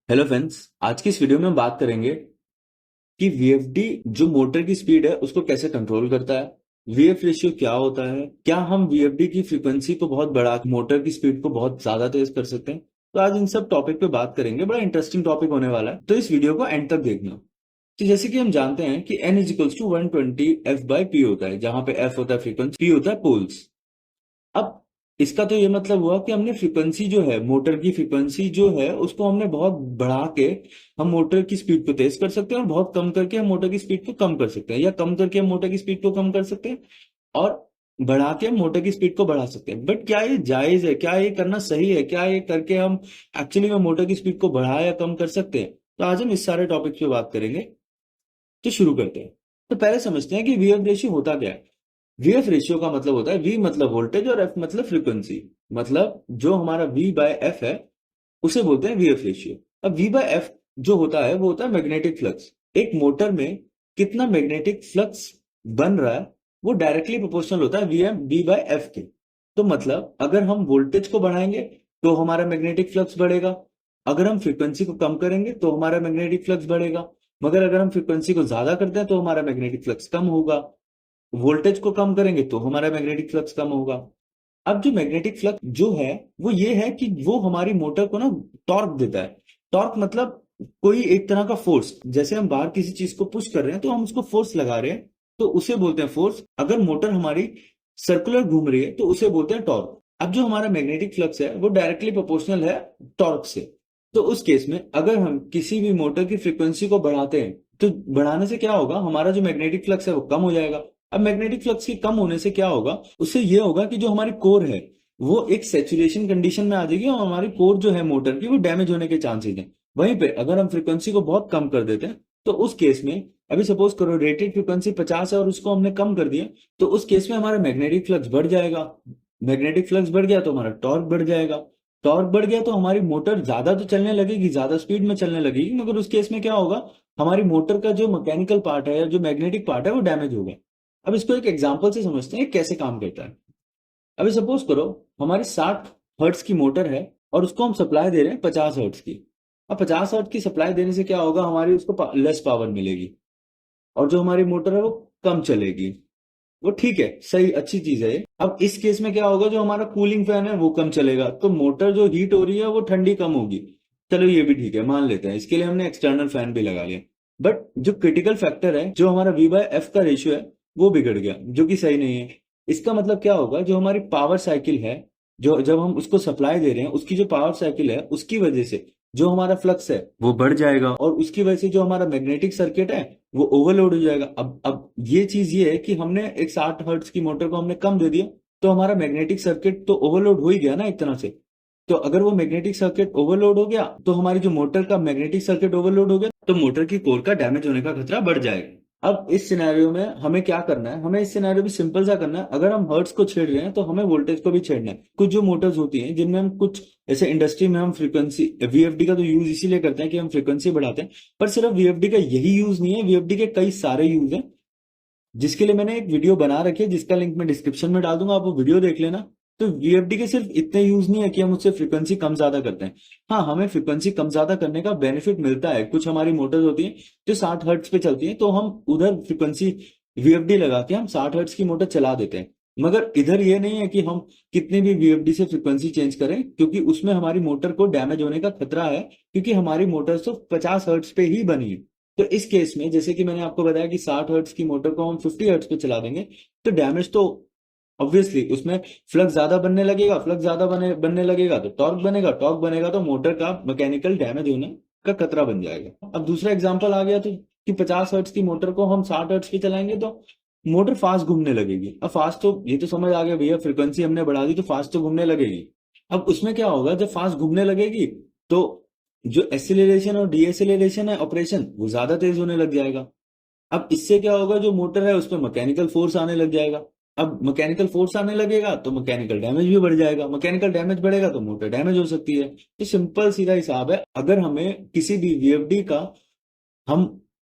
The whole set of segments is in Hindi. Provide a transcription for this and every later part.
Hello friends. आज की इस वीडियो में हम बात करेंगे कि वीएफडी जो मोटर की स्पीड है उसको कैसे कंट्रोल करता है। वीएफ रेशियो क्या होता है, क्या हम वीएफडी की फ्रीक्वेंसी को बहुत बढ़ा मोटर की स्पीड को बहुत ज्यादा तेज कर सकते हैं। तो आज इन सब टॉपिक पे बात करेंगे। बड़ा इंटरेस्टिंग टॉपिक होने वाला है, तो इस वीडियो को एंड तक देखना। तो जैसे कि हम जानते हैं कि N is equals to 120 F by P होता है, जहां पे एफ होता है फ्रीक्वेंसी, पी होता है पोल्स। अब इसका तो ये मतलब हुआ कि हमने फ्रीक्वेंसी जो है, मोटर की फ्रीक्वेंसी जो है उसको हमने बहुत बढ़ा के हम मोटर की स्पीड को तेज कर सकते हैं, और बहुत कम करके हम मोटर की स्पीड को कम कर सकते हैं, या कम करके हम मोटर की स्पीड को कम कर सकते हैं, और बढ़ा के हम मोटर की स्पीड को बढ़ा सकते हैं। बट क्या ये जायज है, क्या ये करना सही है, क्या ये करके हम एक्चुअली में मोटर की स्पीड को बढ़ा या कम कर सकते हैं? तो आज हम इस सारे टॉपिक पे बात करेंगे। तो शुरू करते हैं। तो पहले समझते हैं कि वीएफ रेशियो होता क्या है। वीएफ रेशियो का मतलब होता है, वी मतलब वोल्टेज और एफ मतलब फ्रीक्वेंसी। मतलब जो हमारा वी बाय एफ है उसे बोलते हैं वीएफ रेशियो। अब वी बाय एफ जो होता है वो होता है मैग्नेटिक फ्लक्स। एक मोटर में कितना मैग्नेटिक फ्लक्स बन रहा है वो डायरेक्टली प्रोपोर्शनल होता है वी बाय एफ के। तो मतलब अगर हम वोल्टेज को बढ़ाएंगे तो हमारा मैग्नेटिक फ्लक्स बढ़ेगा, अगर हम फ्रीक्वेंसी को कम करेंगे तो हमारा मैग्नेटिक फ्लक्स बढ़ेगा, मगर अगर हम फ्रीक्वेंसी को ज्यादा करते हैं तो हमारा मैग्नेटिक फ्लक्स कम होगा। वोल्टेज को कम करेंगे तो हमारा मैग्नेटिक फ्लक्स कम होगा। अब जो मैग्नेटिक फ्लक्स जो है वो ये है कि वो हमारी मोटर को ना टॉर्क देता है। टॉर्क मतलब कोई एक तरह का फोर्स। जैसे हम बाहर किसी चीज को पुश कर रहे हैं तो हम उसको फोर्स लगा रहे हैं, तो उसे बोलते हैं फोर्स। अगर मोटर हमारी सर्कुलर घूम रही है तो उसे बोलते हैं टॉर्क। अब जो हमारा मैग्नेटिक फ्लक्स है वो डायरेक्टली प्रोपोर्शनल है टॉर्क से। तो उस केस में अगर हम किसी भी मोटर की फ्रीक्वेंसी को बढ़ाते हैं तो बढ़ाने से क्या होगा, हमारा जो मैग्नेटिक फ्लक्स है वो कम हो जाएगा। अब मैग्नेटिक फ्लक्स के कम होने से क्या होगा, उससे ये होगा कि जो हमारी कोर है वो एक सैचुरेशन कंडीशन में आ जाएगी, और हमारी कोर जो है मोटर की वो डैमेज होने के चांसेस हैं। वहीं पे अगर हम फ्रीक्वेंसी को बहुत कम कर देते हैं तो उस केस में, अभी सपोज करो रेटेड फ्रीक्वेंसी 50 है और उसको हमने कम कर दिया, तो उस केस में हमारा मैग्नेटिक फ्लक्स बढ़ जाएगा। मैग्नेटिक फ्लक्स बढ़ गया तो हमारा टॉर्क बढ़ जाएगा। टॉर्क बढ़ गया तो हमारी मोटर ज्यादा तो चलने लगेगी, ज्यादा स्पीड में चलने लगेगी, मगर उस केस में क्या होगा, हमारी मोटर का जो मैकेनिकल पार्ट है या जो मैग्नेटिक पार्ट है वो डैमेज होगा। अब इसको एक एग्जांपल से समझते हैं कैसे काम करता है। अभी सपोज करो हमारी 60 हर्ट्ज की मोटर है और उसको हम सप्लाई दे रहे हैं 50 हर्ट्ज की। अब 50 हर्ट्ज की सप्लाई देने से क्या होगा, हमारी उसको लेस पावर मिलेगी, और जो हमारी मोटर है वो कम चलेगी। वो ठीक है, सही, अच्छी चीज है ये। अब इस केस में क्या होगा, जो हमारा कूलिंग फैन है वो कम चलेगा, तो मोटर जो हीट हो रही है वो ठंडी कम होगी। चलो ये भी ठीक है, मान लेते हैं, इसके लिए हमने एक्सटर्नल फैन भी लगा लिया। बट जो क्रिटिकल फैक्टर है, जो हमारा वी बाय एफ का रेशियो है, वो बिगड़ गया, जो कि सही नहीं है। इसका मतलब क्या होगा, जो हमारी पावर साइकिल है, जो जब हम उसको सप्लाई दे रहे हैं उसकी जो पावर साइकिल है उसकी वजह से जो हमारा फ्लक्स है वो बढ़ जाएगा, और उसकी वजह से जो हमारा मैग्नेटिक सर्किट है वो ओवरलोड हो जाएगा। अब ये चीज ये है कि हमने एक 60 हर्ट्ज की मोटर को हमने कम दे दिया, तो हमारा मैग्नेटिक सर्किट तो ओवरलोड हो ही गया ना एक तरह से। तो अगर वो मैग्नेटिक सर्किट ओवरलोड हो गया तो हमारी जो मोटर का मैग्नेटिक सर्किट ओवरलोड हो गया, तो मोटर की कोर का डैमेज होने का खतरा बढ़ जाएगा। अब इस सिनेरियो में हमें क्या करना है, हमें इस सिनेरियो में सिंपल सा करना है। अगर हम हर्ट्ज को छेड़ रहे हैं तो हमें वोल्टेज को भी छेड़ना है। कुछ जो मोटर्स होती हैं जिनमें हम कुछ, जैसे इंडस्ट्री में हम फ्रीक्वेंसी वीएफडी का तो यूज इसीलिए करते हैं कि हम फ्रीक्वेंसी बढ़ाते हैं, पर सिर्फ वीएफडी का यही यूज नहीं है, वीएफडी के कई सारे यूज हैं, जिसके लिए मैंने एक वीडियो बना रखी है जिसका लिंक मैं डिस्क्रिप्शन में डाल दूंगा, आप वो वीडियो देख लेना। तो वीएफडी के सिर्फ इतने यूज नहीं है कि हम उससे फ्रीक्वेंसी कम ज्यादा करते हैं। हाँ, हमें फ्रीक्वेंसी कम ज्यादा करने का बेनिफिट मिलता है। कुछ हमारी मोटर्स होती हैं जो 60 हर्ट्ज पे चलती हैं, तो हम उधर फ्रीक्वेंसी वीएफडी लगा के हम 60 हर्ट्ज की मोटर चला देते हैं। मगर इधर ये नहीं है कि हम कितने भी वीएफडी से फ्रीक्वेंसी चेंज करें, क्योंकि उसमें हमारी मोटर को डैमेज होने का खतरा है, क्योंकि हमारी मोटर तो 50 हर्ट्ज पे ही बनी है। तो इस केस में जैसे कि मैंने आपको बताया कि 60 हर्ट्ज की मोटर को हम 50 हर्ट्ज पे चला देंगे, तो डैमेज तो ऑब्वियसली उसमें फ्लक्स ज्यादा बनने लगेगा, फ्लक्स ज्यादा बनने लगेगा तो टॉर्क बनेगा, टॉर्क बनेगा तो मोटर का मैकेनिकल डैमेज होने का खतरा बन जाएगा। अब दूसरा एग्जांपल आ गया तो कि 50 हर्ट्ज की मोटर को हम 60 हर्ट्ज पे चलाएंगे तो मोटर फास्ट घूमने लगेगी। अब फास्ट तो ये तो समझ आ गया भैया, फ्रीक्वेंसी हमने बढ़ा दी तो फास्ट तो घूमने लगेगी। अब उसमें क्या होगा, जब फास्ट घूमने लगेगी तो जो एसिलेरेशन और डीएसिलेरेशन है ऑपरेशन, वो ज्यादा तेज होने लग जाएगा। अब इससे क्या होगा, जो मोटर है उस पर मैकेनिकल फोर्स आने लग जाएगा। अब मैकेनिकल फोर्स आने लगेगा तो मैकेनिकल डैमेज भी बढ़ जाएगा, मैकेनिकल डैमेज बढ़ेगा तो मोटर डैमेज हो सकती है। तो सिंपल सीधा हिसाब है, अगर हमें किसी भी वीएफडी का हम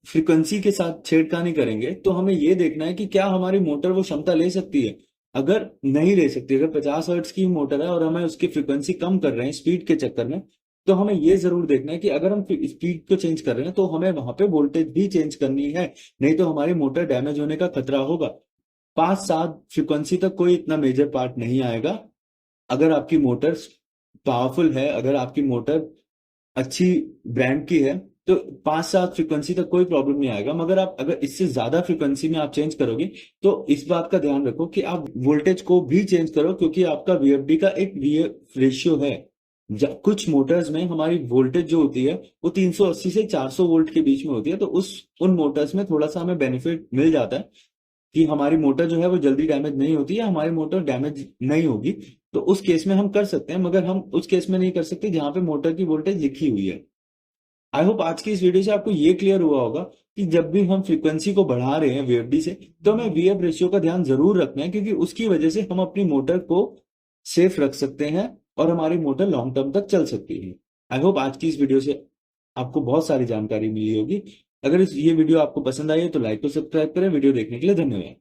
फ्रीक्वेंसी के साथ छेड़खानी करेंगे तो हमें यह देखना है कि क्या हमारी मोटर वो क्षमता ले सकती है। अगर नहीं ले सकती, अगर 50 हर्ट्ज की मोटर है और हमें उसकी फ्रीक्वेंसी कम कर रहे हैं स्पीड के चक्कर में, तो हमें ये जरूर देखना है कि अगर हम स्पीड को चेंज कर रहे हैं तो हमें वहां पे वोल्टेज भी चेंज करनी है, नहीं तो हमारी मोटर डैमेज होने का खतरा होगा। 5-7 फ्रीक्वेंसी तक कोई इतना मेजर पार्ट नहीं आएगा। अगर आपकी मोटर पावरफुल है, अगर आपकी मोटर अच्छी ब्रांड की है, तो 5-7 फ्रीक्वेंसी तक कोई प्रॉब्लम नहीं आएगा। मगर आप अगर इससे ज्यादा फ्रीक्वेंसी में आप चेंज करोगे तो इस बात का ध्यान रखो कि आप वोल्टेज को भी चेंज करो, क्योंकि आपका वीएफडी का एक वीएफ रेशियो है। कुछ मोटर्स में हमारी वोल्टेज जो होती है वो 380 से 400 वोल्ट के बीच में होती है, तो उन मोटर्स में थोड़ा सा हमें बेनिफिट मिल जाता है कि हमारी मोटर जो है वो जल्दी डैमेज नहीं होती है, हमारी मोटर डैमेज नहीं होगी। तो उस केस में हम कर सकते हैं, मगर हम उस केस में नहीं कर सकते जहां पे मोटर की वोल्टेज लिखी हुई है। आई होप आज की इस वीडियो से आपको ये क्लियर हुआ होगा कि जब भी हम फ्रीक्वेंसी को बढ़ा रहे हैं वीएफडी से, तो हमें वीएफ रेशियो का ध्यान जरूर रखना है, क्योंकि उसकी वजह से हम अपनी मोटर को सेफ रख सकते हैं और हमारी मोटर लॉन्ग टर्म तक चल सकती है। आई होप आज की इस वीडियो से आपको बहुत सारी जानकारी मिली होगी। अगर ये वीडियो आपको पसंद आई है तो लाइक और सब्सक्राइब करें। वीडियो देखने के लिए धन्यवाद।